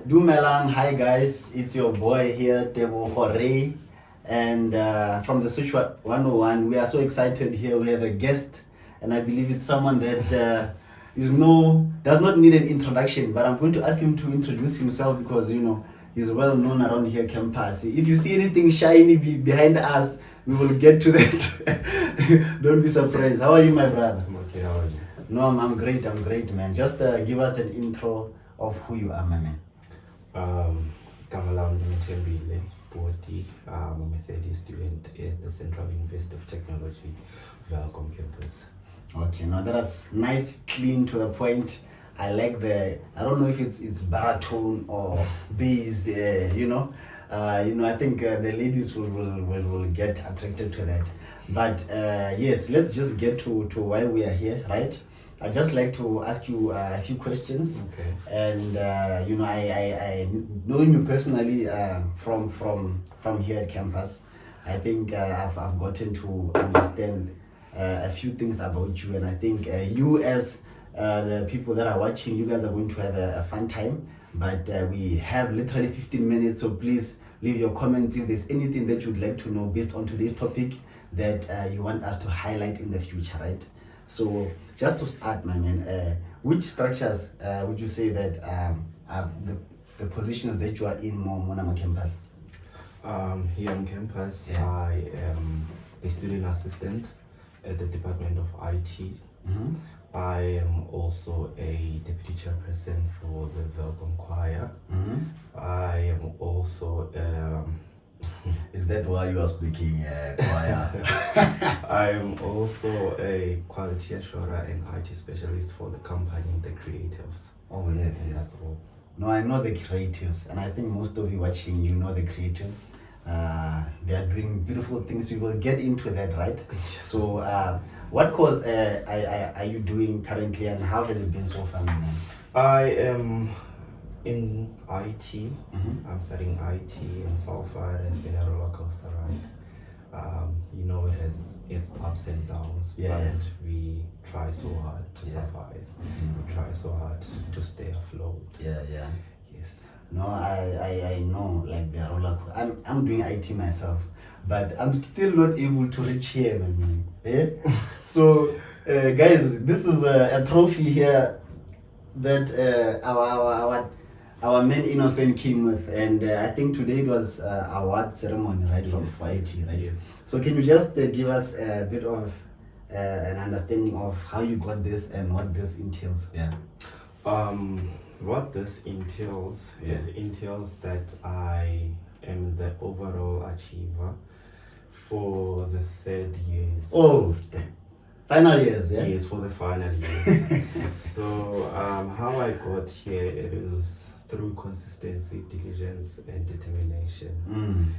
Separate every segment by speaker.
Speaker 1: Dumelang, hi guys, it's your boy here, Thembile, and from the Switch 101, we are so excited here. We have a guest, and I believe it's someone that does not need an introduction, but I'm going to ask him to introduce himself because he's well known around here campus. If you see anything shiny behind us, we will get to that. Don't be surprised. How are you, my brother?
Speaker 2: I'm okay, how are you?
Speaker 1: No, I'm great, man. Just give us an intro of who you are, my man.
Speaker 2: Thembile, Poti. I'm a third year student at the Central University of Technology, Welkom campus.
Speaker 1: Okay, now that's nice, clean, to the point. I like I don't know if it's baritone or bass, I think the ladies will get attracted to that. But yes, let's just get to why we are here, right? I'd just like to ask you a few questions.
Speaker 2: Okay.
Speaker 1: And I knowing you personally from here at campus, I think I've gotten to understand a few things about you, and I think you as the people that are watching, you guys are going to have a fun time. But we have literally 15 minutes, so please leave your comments if there's anything that you'd like to know based on today's topic that you want us to highlight in the future, right? So just to start, my man, which structures would you say that are the positions that you are in more on campus?
Speaker 2: Here on campus,
Speaker 1: Yeah.
Speaker 2: I am a student assistant at the Department of IT.
Speaker 1: Mm-hmm.
Speaker 2: I am also a deputy chairperson for the Welkom Choir.
Speaker 1: Mm-hmm.
Speaker 2: I am also
Speaker 1: Is that why you are speaking choir?
Speaker 2: I am also a quality assurer and IT specialist for the company, The Creatives.
Speaker 1: Oh yes,
Speaker 2: And
Speaker 1: yes.
Speaker 2: that's all.
Speaker 1: No, I know the creatives, and I think most of you watching, you know the creatives. They are doing beautiful things. We will get into that, right? So, what course are you doing currently, and how has it been so far, man?
Speaker 2: I am in IT.
Speaker 1: Mm-hmm.
Speaker 2: I'm studying IT in Salford. It has been a roller coaster ride. It has its ups and downs,
Speaker 1: Yeah.
Speaker 2: but we try so hard to
Speaker 1: Yeah.
Speaker 2: survive.
Speaker 1: Mhm.
Speaker 2: We try so hard to stay afloat.
Speaker 1: Yeah.
Speaker 2: Yes.
Speaker 1: No, I know, like the roller coaster. I'm doing IT myself, but I'm still not able to reach here, man. Eh? So, guys, this is a trophy here that our man Innocent came with, and I think today it was award ceremony, right?
Speaker 2: Yes.
Speaker 1: From IT, right?
Speaker 2: Yes.
Speaker 1: So can you just give us a bit of an understanding of how you got this and what this entails? Yeah.
Speaker 2: What this entails,
Speaker 1: Yeah.
Speaker 2: it entails that I am the overall achiever for the third years.
Speaker 1: Oh, the final years, yeah.
Speaker 2: Yes, for the final years. So how I got here, it was through consistency, diligence, and determination.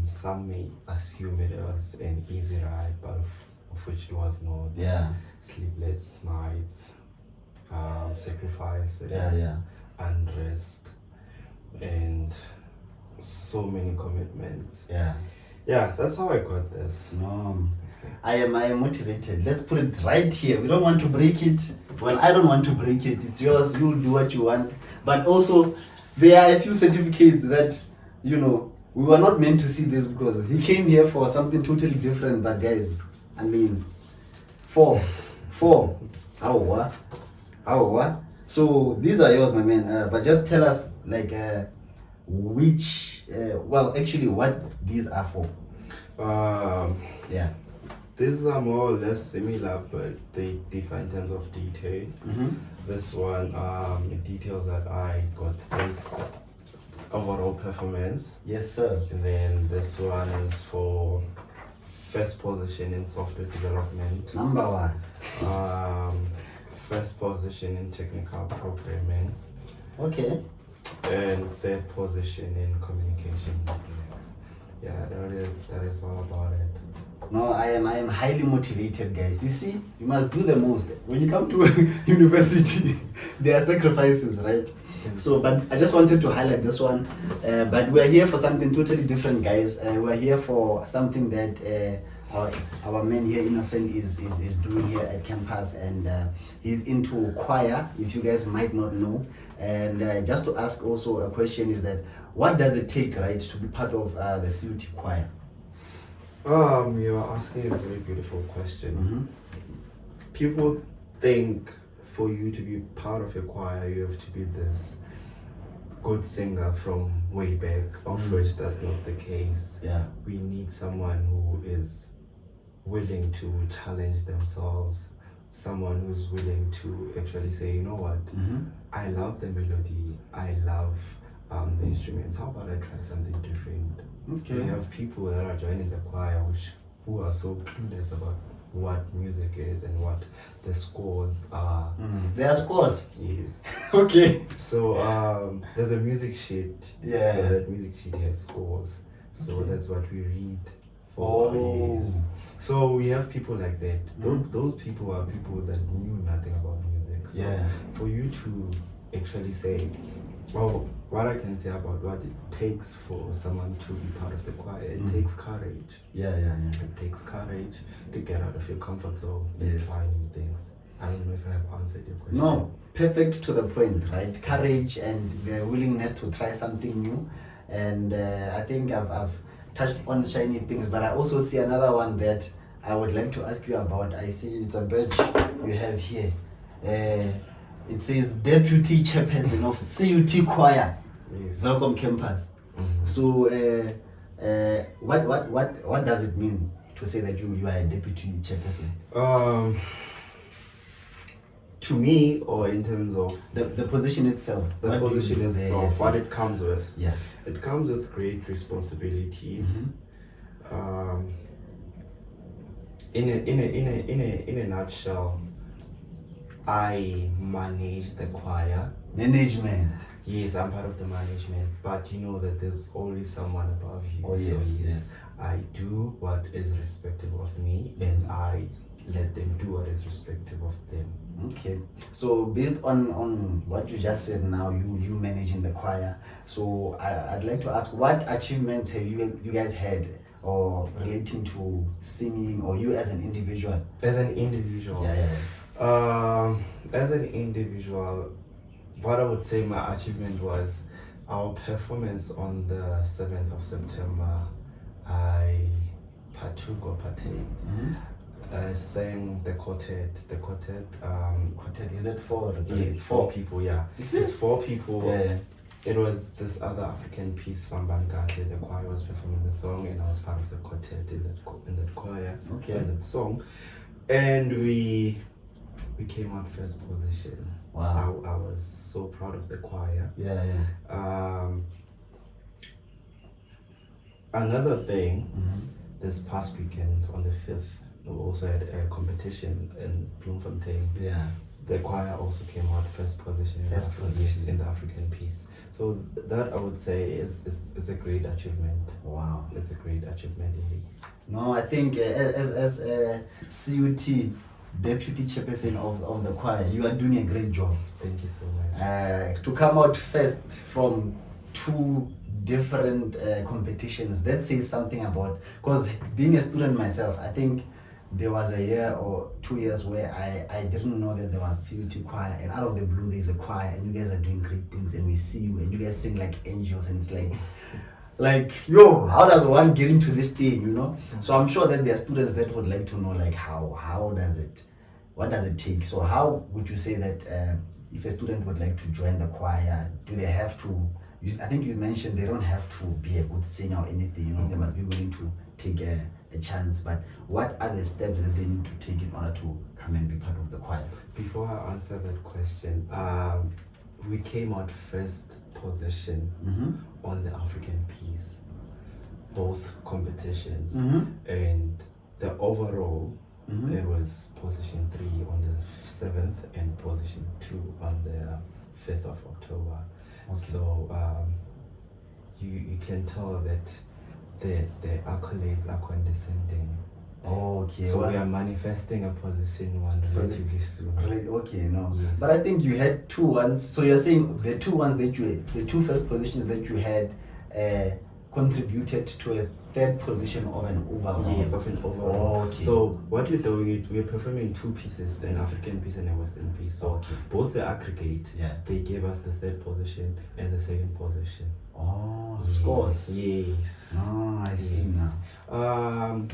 Speaker 2: Some may assume it was an easy ride, but of which it was not.
Speaker 1: Yeah.
Speaker 2: Sleepless nights, sacrifices,
Speaker 1: Yeah.
Speaker 2: unrest, and so many commitments.
Speaker 1: Yeah.
Speaker 2: Yeah, that's how I got this.
Speaker 1: No.
Speaker 2: Okay.
Speaker 1: I am motivated. Let's put it right here. We don't want to break it. Well, I don't want to break it. It's yours. You'll do what you want. But also, there are a few certificates that, we were not meant to see this because he came here for something totally different. But guys, I mean, four. How what? So these are yours, my man. But just tell us, like, what these are for. Yeah.
Speaker 2: These are more or less similar, but they differ in terms of detail.
Speaker 1: Mm-hmm.
Speaker 2: This one, it details that I got this overall performance.
Speaker 1: Yes, sir.
Speaker 2: And then this one is for first position in software development,
Speaker 1: Number one.
Speaker 2: first position in technical programming,
Speaker 1: Okay.
Speaker 2: and third position in communication networks. Yeah, that is all about it.
Speaker 1: No, I am highly motivated, guys. You see, you must do the most. When you come to university, there are sacrifices, right? So, but I just wanted to highlight this one. But we're here for something totally different, guys. We're here for something that our man here, Innocent, is doing here at campus, and he's into choir, if you guys might not know. And just to ask also a question is that, what does it take, right, to be part of the CUT choir?
Speaker 2: You are asking a very beautiful question. People think for you to be part of a choir, you have to be this good singer from way back, of which that's not the case.
Speaker 1: Yeah.
Speaker 2: We need someone who is willing to challenge themselves, someone who's willing to actually say, you know what, I love the melody, I love the instruments, how about I try something different?
Speaker 1: Okay.
Speaker 2: We have people that are joining the choir who are so clueless about what music is and what the scores are.
Speaker 1: There are scores?
Speaker 2: Yes.
Speaker 1: Okay.
Speaker 2: So there's a music sheet.
Speaker 1: Yeah.
Speaker 2: So that music sheet has scores. So that's what we read for. Yes. So we have people like that. Those people are people that knew nothing about music. So for you to actually say, well, what I can say about what it takes for someone to be part of the choir, it takes courage.
Speaker 1: Yeah.
Speaker 2: It takes courage to get out of your comfort zone and try new things. I don't know if I have answered your question.
Speaker 1: No, perfect to the point, right? Courage and the willingness to try something new. And I think I've touched on shiny things, but I also see another one that I would like to ask you about. I see it's a badge you have here. It says Deputy Chairperson of CUT Choir, Welkom Campus. So what does it mean to say that you are a Deputy Chairperson?
Speaker 2: To me, or in terms of
Speaker 1: the position itself?
Speaker 2: The position itself, what it comes with.
Speaker 1: Yeah.
Speaker 2: It comes with great responsibilities. In a nutshell, I manage the choir.
Speaker 1: Management.
Speaker 2: Yes, I'm part of the management, but you know that there's always someone above you.
Speaker 1: Oh, yes,
Speaker 2: so
Speaker 1: yes.
Speaker 2: I do what is respective of me, and I let them do what is respective of them.
Speaker 1: Okay. So based on what you just said now, you managing the choir. So I'd like to ask, what achievements have you guys had, or relating to singing, or you as an individual?
Speaker 2: As an individual. As an individual, what I would say my achievement was our performance on the 7th of September. I partook or partake. I sang the quartet.
Speaker 1: Quartet, is that four?
Speaker 2: Yeah, it's four people, yeah. It's four people.
Speaker 1: Yeah.
Speaker 2: It was this other African piece from Bangladesh. The choir was performing the song, and I was part of the quartet in that choir, in that song. And we came out first position.
Speaker 1: Wow.
Speaker 2: I was so proud of the choir. Another thing, this past weekend on the 5th, we also had a competition in Bloemfontein.
Speaker 1: Yeah.
Speaker 2: The choir also came out first position in the African piece. So that I would say it's a great achievement.
Speaker 1: Wow.
Speaker 2: It's a great achievement indeed.
Speaker 1: No, I think as a CUT Deputy Chairperson of the choir, you are doing a great job.
Speaker 2: Thank you so much.
Speaker 1: To come out first from two different competitions, that says something about, because being a student myself, I think there was a year or 2 years where I didn't know that there was CUT choir, and out of the blue there's a choir, and you guys are doing great things, and we see you, and you guys sing like angels, and it's like yo, how does one get into this thing, you know? So I'm sure that there are students that would like to know, like, what does it take? So how would you say that if a student would like to join the choir, do they have to, I think you mentioned they don't have to be a good singer or anything, you know, they must be willing to take a chance, but what are the steps that they need to take in order to come and be part of the choir?
Speaker 2: Before I answer that question, we came out first position on the African piece, both competitions, and the overall it was position 3 on the 7th and position 2 on the 5th of October. Okay. So you can tell that the accolades are condescending.
Speaker 1: Okay.
Speaker 2: So we are manifesting a position 1 relatively soon.
Speaker 1: Okay, no.
Speaker 2: Yes.
Speaker 1: But I think you had 2 ones. So you're saying the 2 ones the 2 first positions that you had contributed to a third position of an overall.
Speaker 2: Yes, of an overall.
Speaker 1: Okay.
Speaker 2: So what we're doing, we're performing two pieces, an African piece and a Western piece. So
Speaker 1: Okay.
Speaker 2: both the aggregate,
Speaker 1: Yeah.
Speaker 2: they gave us the third position and the second position.
Speaker 1: Oh,
Speaker 2: Yes.
Speaker 1: scores.
Speaker 2: Yes.
Speaker 1: Oh, I see
Speaker 2: Yes.
Speaker 1: now.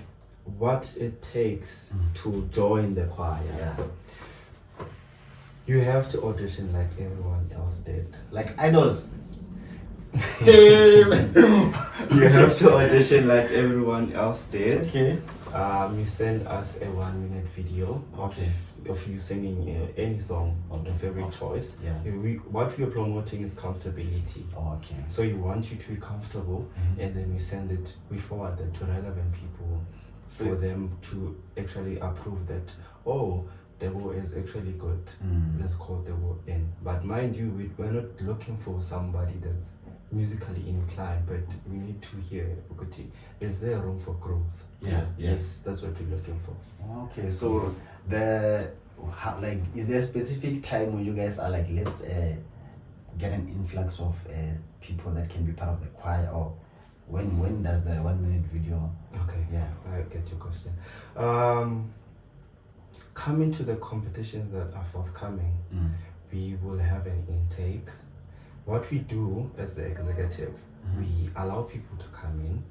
Speaker 2: What it takes to join the choir.
Speaker 1: Yeah.
Speaker 2: You have to audition like everyone else did.
Speaker 1: Like idols.
Speaker 2: You have to audition like everyone else did.
Speaker 1: Okay.
Speaker 2: You send us a 1-minute video of you singing any song of your favorite choice.
Speaker 1: Yeah.
Speaker 2: What we are promoting is comfortability.
Speaker 1: Okay.
Speaker 2: So we want you to be comfortable, and then we forward that to relevant people for them to actually approve that, oh, the war is actually good. Let's call the war in. But mind you, we're not looking for somebody that's musically inclined, but we need to hear, okay, is there room for growth?
Speaker 1: Yeah.
Speaker 2: Yes, that's what we're looking for.
Speaker 1: Okay, so is there a specific time when you guys are like, let's get an influx of people that can be part of the choir, or when does the 1-minute video?
Speaker 2: Okay,
Speaker 1: yeah,
Speaker 2: I get your question. Coming to the competitions that are forthcoming, we will have an intake. What we do as the executive, we allow people to come in,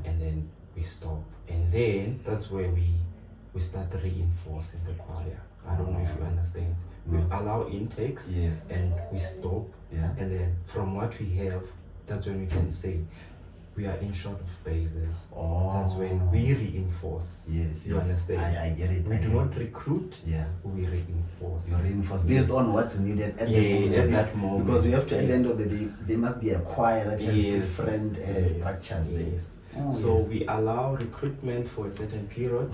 Speaker 2: and then we stop, and then that's where we start reinforcing the choir. I don't know if you understand. We allow intakes,
Speaker 1: yes,
Speaker 2: and we stop,
Speaker 1: yeah,
Speaker 2: and then from what we have, that's when we can say we are in short of bases. That's when we reinforce.
Speaker 1: Yes,
Speaker 2: you understand?
Speaker 1: I get it.
Speaker 2: We do not recruit.
Speaker 1: Yeah,
Speaker 2: we reinforce.
Speaker 1: You reinforce based on what's needed at
Speaker 2: that moment.
Speaker 1: Because we have to, at the end of the day, there must be a choir that has different structures there.
Speaker 2: Yes. So we allow recruitment for a certain period,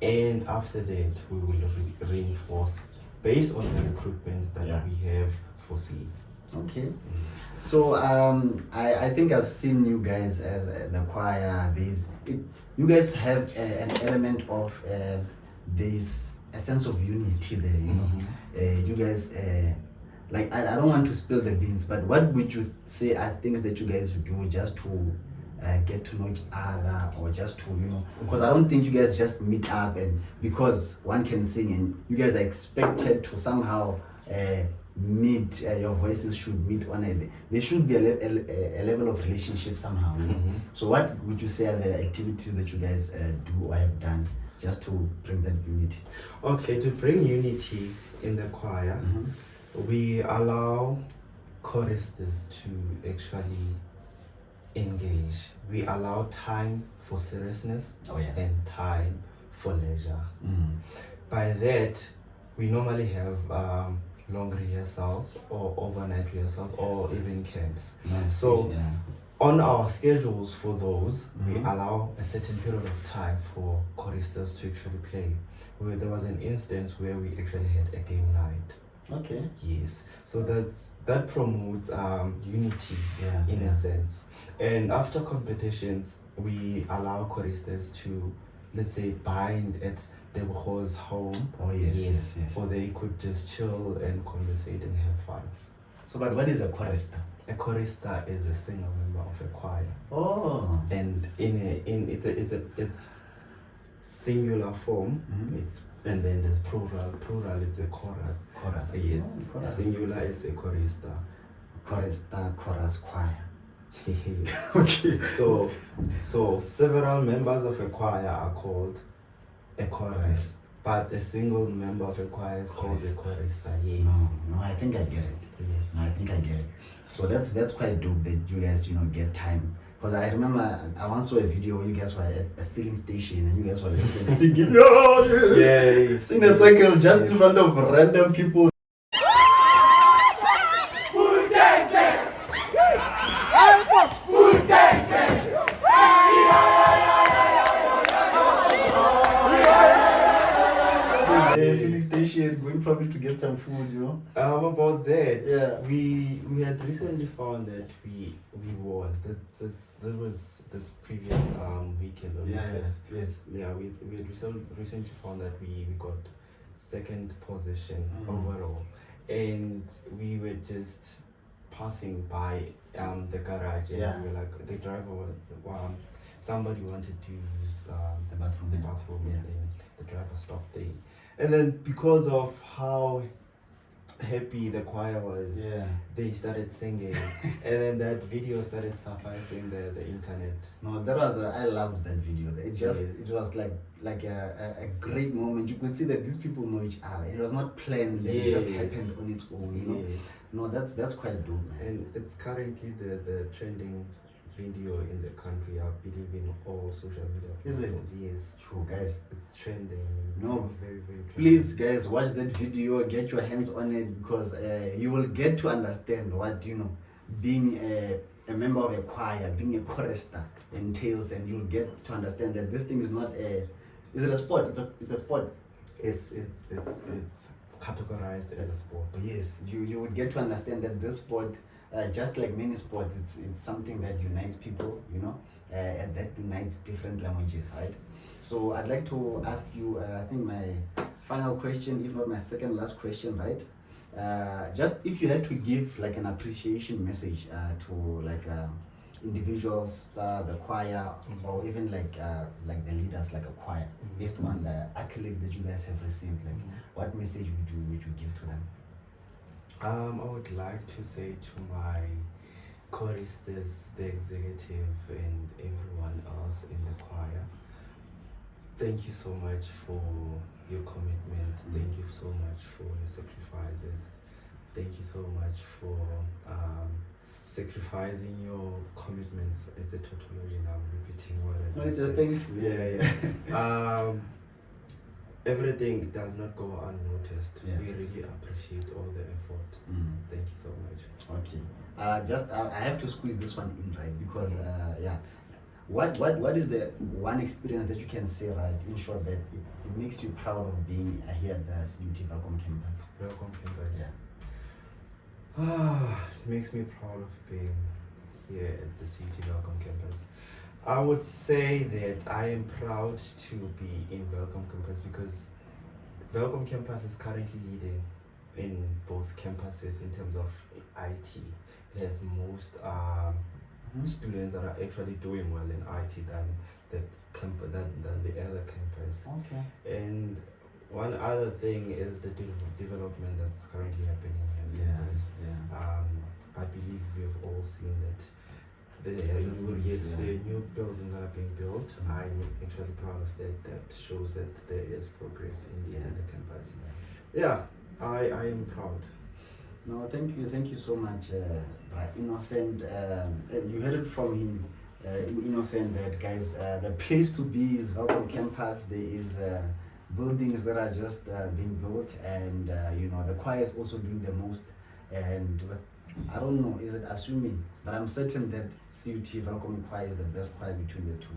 Speaker 2: and after that we will reinforce based on the recruitment that we have foreseen.
Speaker 1: Okay. So I think I've seen you guys as the choir. You guys have an element of there's a sense of unity there. You know, you guys like I don't want to spill the beans, but what would you say are things that you guys would do just to get to know each other, or just to, you know, because I don't think you guys just meet up and because one can sing and you guys are expected to somehow meet, your voices should meet on a, there should be a level of relationship somehow, you know? So what would you say are the activities that you guys do or have done just to bring that unity?
Speaker 2: Okay, to bring unity in the choir, we allow choristers to actually engage. We allow time for seriousness and time for leisure. By that, we normally have long rehearsals or overnight rehearsals or even camps. So on our schedules for those, we allow a certain period of time for choristers to actually play. There was an instance where we actually had a game night.
Speaker 1: Okay.
Speaker 2: Yes. So that promotes unity in a sense. And after competitions, we allow choristers to, let's say, bind at the host home. Yes. Or they could just chill and conversate and have fun.
Speaker 1: So, but what is a chorister?
Speaker 2: A chorister is a single member of a choir.
Speaker 1: Oh.
Speaker 2: And it's singular form. And then there's plural. Plural is a chorus.
Speaker 1: Chorus.
Speaker 2: Yes.
Speaker 1: Chorus.
Speaker 2: Singular is a chorister.
Speaker 1: Chorister, chorus, choir.
Speaker 2: Okay. So several members of a choir are called a chorus, but a single member of a choir is called a chorister. Yes.
Speaker 1: No, I think I get it.
Speaker 2: Yes.
Speaker 1: No, I think I get it. So that's quite dope that you guys, you know, get time. Because I remember I once saw a video where you guys were at a filling station and you guys were just like singing,
Speaker 2: yes,
Speaker 1: in a circle just in front of random people. Filling station, going probably to get some food, you know.
Speaker 2: About that, we had recently found that we won. That was this previous weekend on the 5th.
Speaker 1: Yes.
Speaker 2: Yeah, we had recently found that we got second position overall, and we were just passing by the garage, and
Speaker 1: Yeah.
Speaker 2: we were like, the driver, somebody wanted to use
Speaker 1: The bathroom.
Speaker 2: the
Speaker 1: Yeah.
Speaker 2: bathroom,
Speaker 1: Yeah.
Speaker 2: and then the driver stopped there. And then because of how happy the choir was,
Speaker 1: Yeah.
Speaker 2: they started singing, and then that video started sufficing the internet.
Speaker 1: No, that was I loved that video. It just
Speaker 2: Yes.
Speaker 1: it was like a great moment. You could see that these people know each other. It was not planned. Like, it just
Speaker 2: Yes.
Speaker 1: happened on its own. You know.
Speaker 2: Yes.
Speaker 1: No, that's quite dope, man.
Speaker 2: And it's currently the trending video in the country. I believe in all social media.
Speaker 1: Is it?
Speaker 2: platforms. Yes.
Speaker 1: True, guys.
Speaker 2: It's trending.
Speaker 1: No.
Speaker 2: Very, very trending.
Speaker 1: Please, guys, watch that video. Get your hands on it, because you will get to understand what being a member of a choir, being a chorister entails, and you'll get to understand that this thing is not a. Is it a sport? It's a sport.
Speaker 2: It's categorized as a sport.
Speaker 1: Yes, you would get to understand that this sport, just like many sports, it's something that unites people, and that unites different languages, right? So I'd like to ask you, I think my final question, if not my second last question, right? Just if you had to give like an appreciation message to like individuals, the choir, or even like the leaders, like a choir, based on the accolades that you guys have received, like what message would you give to them?
Speaker 2: I would like to say to my choristers, the executive, and everyone else in the choir, thank you so much for your commitment. Thank you so much for your sacrifices. Thank you so much for sacrificing your commitments. It's a tautology now, I'm repeating what I
Speaker 1: No,
Speaker 2: just
Speaker 1: it's a
Speaker 2: said.
Speaker 1: thing.
Speaker 2: Yeah. Everything does not go unnoticed.
Speaker 1: Yeah.
Speaker 2: We really appreciate all the effort. Thank you so much.
Speaker 1: Okay. I have to squeeze this one in, right? Because yeah. What is the one experience that you can say, right, in short, that it makes you proud of being here at the CUT Welkom campus?
Speaker 2: Welkom campus.
Speaker 1: Yeah.
Speaker 2: It makes me proud of being here at the CUT Welkom campus. I would say that I am proud to be in Welkom campus because Welkom campus is currently leading in both campuses in terms of IT. It has most students that are actually doing well in IT than the other campus.
Speaker 1: Okay.
Speaker 2: And one other thing is the development that's currently happening here on campus. I believe we have all seen that the new buildings that are being built. I'm actually proud of that. That shows that there is progress in the campus. Yeah, I am proud.
Speaker 1: No, thank you so much, Innocent. You heard it from him, Innocent, that guys, the place to be is Welkom campus. There is buildings that are just being built, and the choir is also doing the most. And I don't know, is it assuming, but I'm certain that CUT Welkom Choir is the best choir between the two.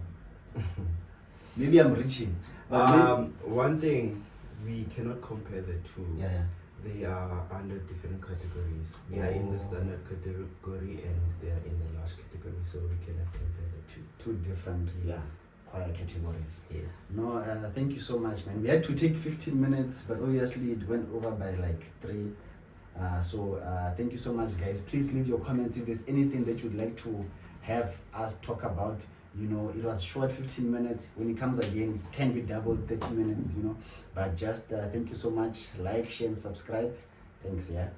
Speaker 1: Maybe I'm reaching. But
Speaker 2: one thing, we cannot compare the two.
Speaker 1: Yeah.
Speaker 2: They are under different categories. We are in the standard category and they are in the large category, so we cannot compare the two.
Speaker 1: Two different choir categories.
Speaker 2: Yes.
Speaker 1: No, thank you so much, man. We had to take 15 minutes, but obviously it went over by like 3. So thank you so much, guys. Please leave your comments if there's anything that you'd like to have us talk about. It was short, 15 minutes. When it comes again, it can be doubled, 30 minutes, But just thank you so much. Like, share, and subscribe. Thanks, yeah.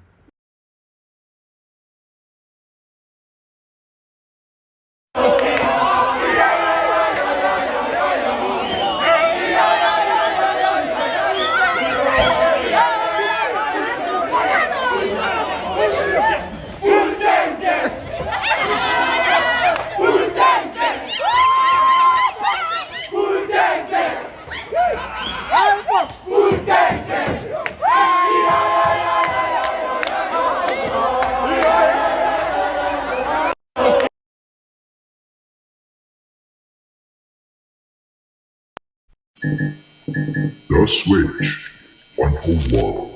Speaker 3: The Switch, one whole world.